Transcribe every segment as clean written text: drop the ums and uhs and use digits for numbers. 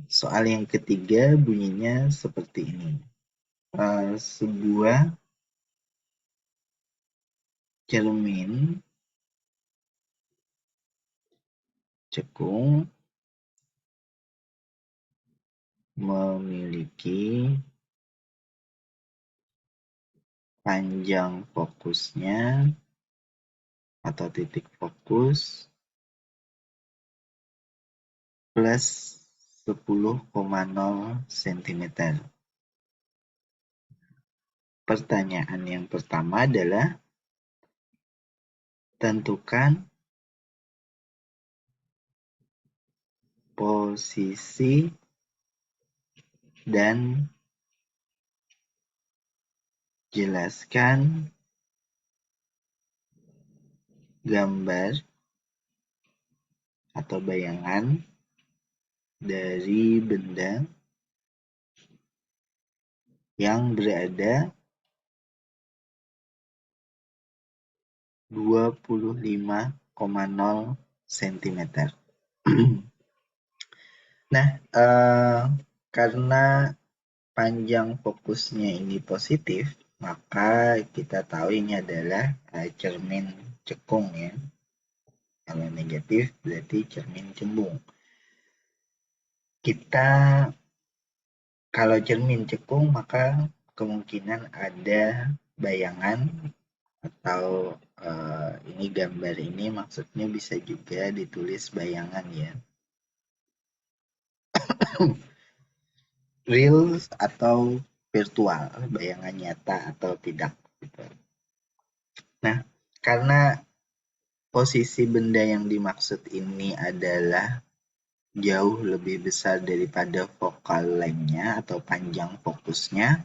Soal yang ketiga bunyinya seperti ini. Sebuah cermin cekung memiliki panjang fokusnya atau titik fokus plus 10,0 cm. Pertanyaan yang pertama adalah tentukan posisi dan jelaskan gambar atau bayangan dari benda yang berada 25,0 cm. Nah, karena panjang fokusnya ini positif, maka kita tahu ini adalah cermin cekung ya. Kalau negatif berarti cermin cembung. Kalau cermin cekung maka kemungkinan ada bayangan atau ini gambar ini maksudnya bisa juga ditulis bayangan ya. Real atau virtual, bayangan nyata atau tidak gitu. Nah, karena posisi benda yang dimaksud ini adalah jauh lebih besar daripada focal length-nya atau panjang fokusnya,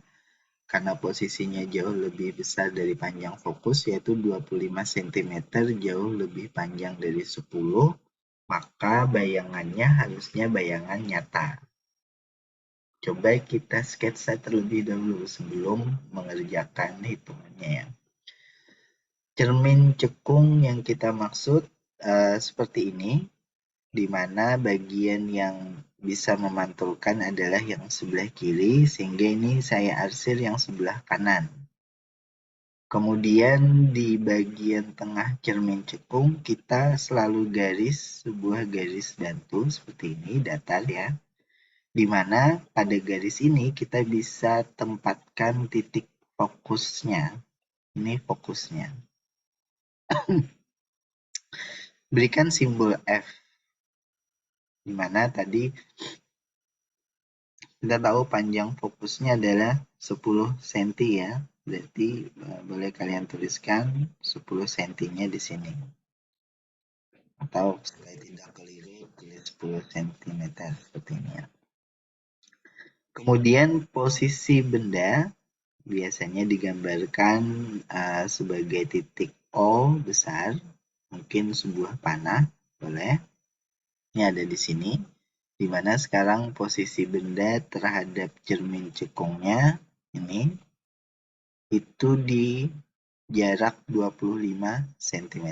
karena posisinya jauh lebih besar dari panjang fokus yaitu 25 cm, jauh lebih panjang dari 10, maka bayangannya harusnya bayangan nyata. Coba kita sketsa terlebih dahulu sebelum mengerjakan hitungannya ya. Cermin cekung yang kita maksud seperti ini, di mana bagian yang bisa memantulkan adalah yang sebelah kiri, sehingga ini saya arsir yang sebelah kanan. Kemudian di bagian tengah cermin cekung, kita selalu garis sebuah garis bantu seperti ini, datar ya. Di mana pada garis ini kita bisa tempatkan titik fokusnya. Ini fokusnya. Berikan simbol F. Di mana tadi kita tahu panjang fokusnya adalah 10 cm ya. Berarti boleh kalian tuliskan 10 cm-nya di sini. Atau supaya tidak keliru, tulis 10 cm seperti ini ya. Kemudian posisi benda biasanya digambarkan sebagai titik O besar, mungkin sebuah panah, boleh. Ini ada di sini, di mana sekarang posisi benda terhadap cermin cekungnya ini itu di jarak 25 cm.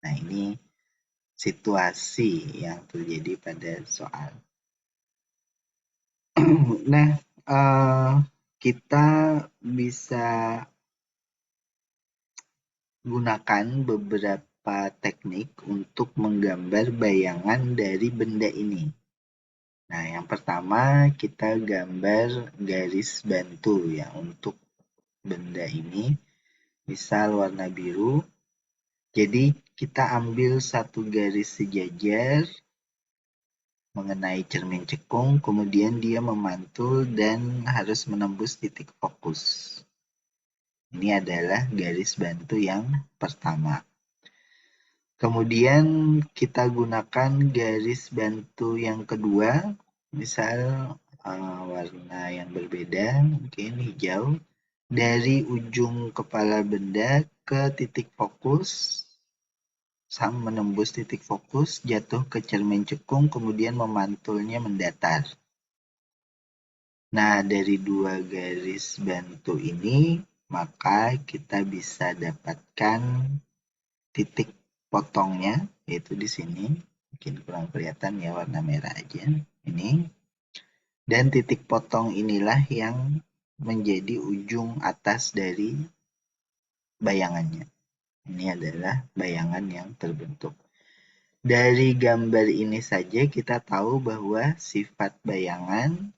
Nah, ini situasi yang terjadi pada soal. Nah, kita bisa gunakan beberapa teknik untuk menggambar bayangan dari benda ini. Nah, yang pertama kita gambar garis bantu ya untuk benda ini. Misal warna biru. Jadi kita ambil satu garis sejajar mengenai cermin cekung, kemudian dia memantul dan harus menembus titik fokus. Ini adalah garis bantu yang pertama. Kemudian kita gunakan garis bantu yang kedua, misal warna yang berbeda, mungkin hijau, dari ujung kepala benda ke titik fokus, menembus titik fokus, jatuh ke cermin cekung, kemudian memantulnya mendatar. Nah, dari dua garis bantu ini, maka kita bisa dapatkan titik potongnya, yaitu di sini. Mungkin kurang kelihatan ya, warna merah aja. ini. Dan titik potong inilah yang menjadi ujung atas dari bayangannya. Ini adalah bayangan yang terbentuk. Dari gambar ini saja kita tahu bahwa sifat bayangan,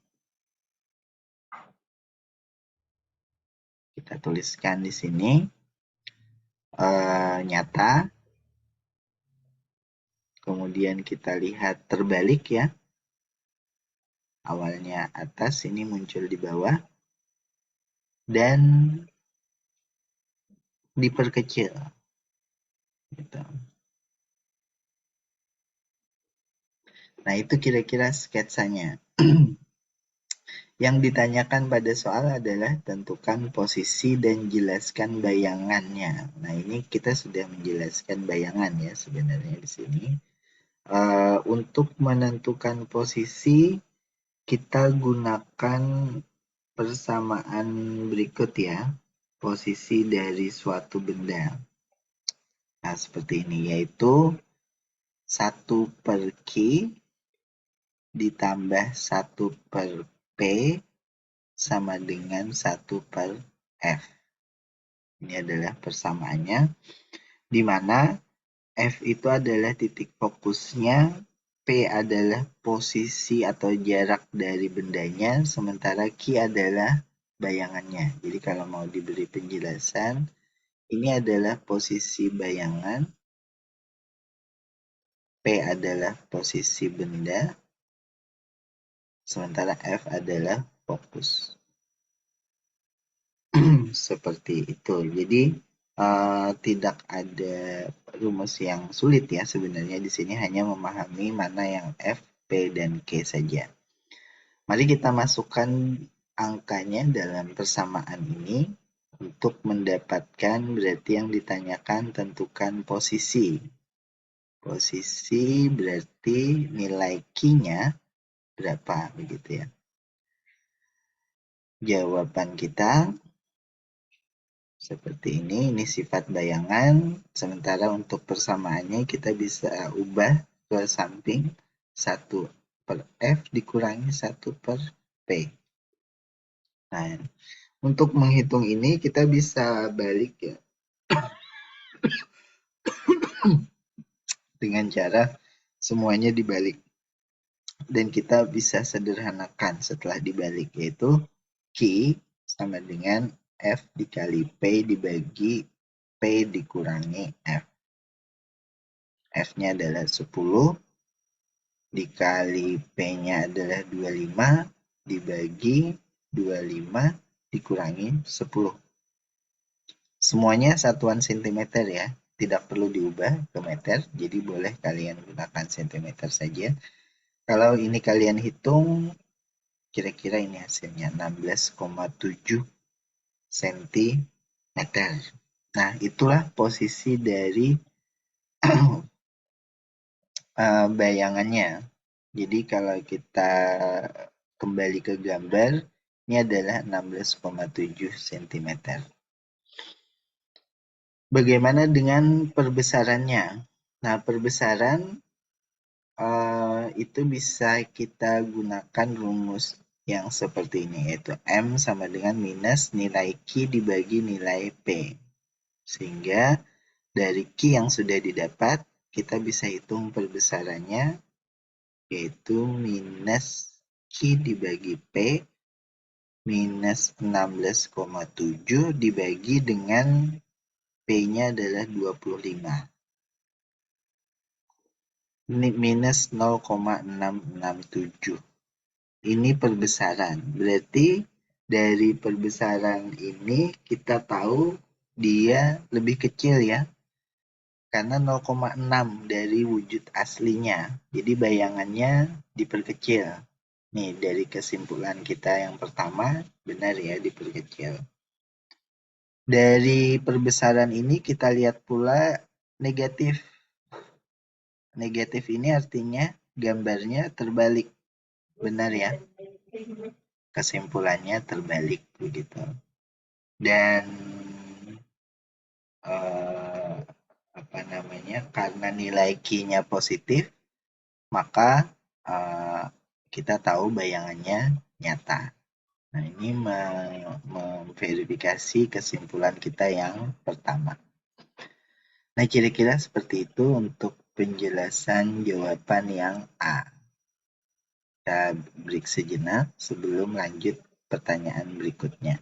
kita tuliskan di sini, nyata. Kemudian kita lihat terbalik ya. Awalnya atas, ini muncul di bawah. Dan diperkecil. Gitu. Nah, itu kira-kira sketsanya. Yang ditanyakan pada soal adalah tentukan posisi dan jelaskan bayangannya. Nah, ini kita sudah menjelaskan bayangan ya sebenarnya di sini. Untuk menentukan posisi, kita gunakan persamaan berikut ya. Posisi dari suatu benda. Nah, seperti ini, yaitu 1 per Q ditambah 1 per P sama dengan 1 per F. Ini adalah persamaannya, di mana F itu adalah titik fokusnya, P adalah posisi atau jarak dari bendanya, sementara Q adalah bayangannya. Jadi kalau mau diberi penjelasan, ini adalah posisi bayangan, P adalah posisi benda, sementara F adalah fokus. Seperti itu. Jadi tidak ada rumus yang sulit ya sebenarnya, di sini hanya memahami mana yang F, P, dan Q saja. Mari kita masukkan angkanya dalam persamaan ini untuk mendapatkan, berarti yang ditanyakan tentukan posisi. Posisi berarti nilai Q-nya berapa begitu ya. Jawaban kita seperti ini sifat bayangan, sementara untuk persamaannya kita bisa ubah ke samping, 1 per F dikurangi 1 per P. Nah, untuk menghitung ini kita bisa balik ya, dengan cara semuanya dibalik. Dan kita bisa sederhanakan setelah dibalik, yaitu Q sama dengan F dikali P dibagi P dikurangi F. F-nya adalah 10, dikali P-nya adalah 25, dibagi 25, dikurangi 10. Semuanya satuan sentimeter ya, tidak perlu diubah ke meter, jadi boleh kalian gunakan sentimeter saja. Kalau ini kalian hitung, kira-kira ini hasilnya 16,7 cm. Nah, itulah posisi dari bayangannya. Jadi kalau kita kembali ke gambar, ini adalah 16,7 cm. Bagaimana dengan perbesarannya? Nah, perbesaran itu bisa kita gunakan rumus yang seperti ini, yaitu M sama dengan minus nilai Q dibagi nilai P. Sehingga dari Q yang sudah didapat, kita bisa hitung perbesarannya, yaitu minus Q dibagi P minus 16,7 dibagi dengan P-nya adalah 25. Ini minus 0,667. Ini perbesaran. Berarti dari perbesaran ini kita tahu dia lebih kecil ya. Karena 0,6 dari wujud aslinya. Jadi bayangannya diperkecil. Nih, dari kesimpulan kita yang pertama, benar ya, diperkecil. Dari perbesaran ini kita lihat pula negatif. Negatif ini artinya gambarnya terbalik. Benar ya? Kesimpulannya terbalik begitu. Dan karena nilai Q-nya positif, maka kita tahu bayangannya nyata. Nah, ini memverifikasi kesimpulan kita yang pertama. Nah, kira-kira seperti itu untuk penjelasan jawaban yang A. Kita break sejenak sebelum lanjut pertanyaan berikutnya.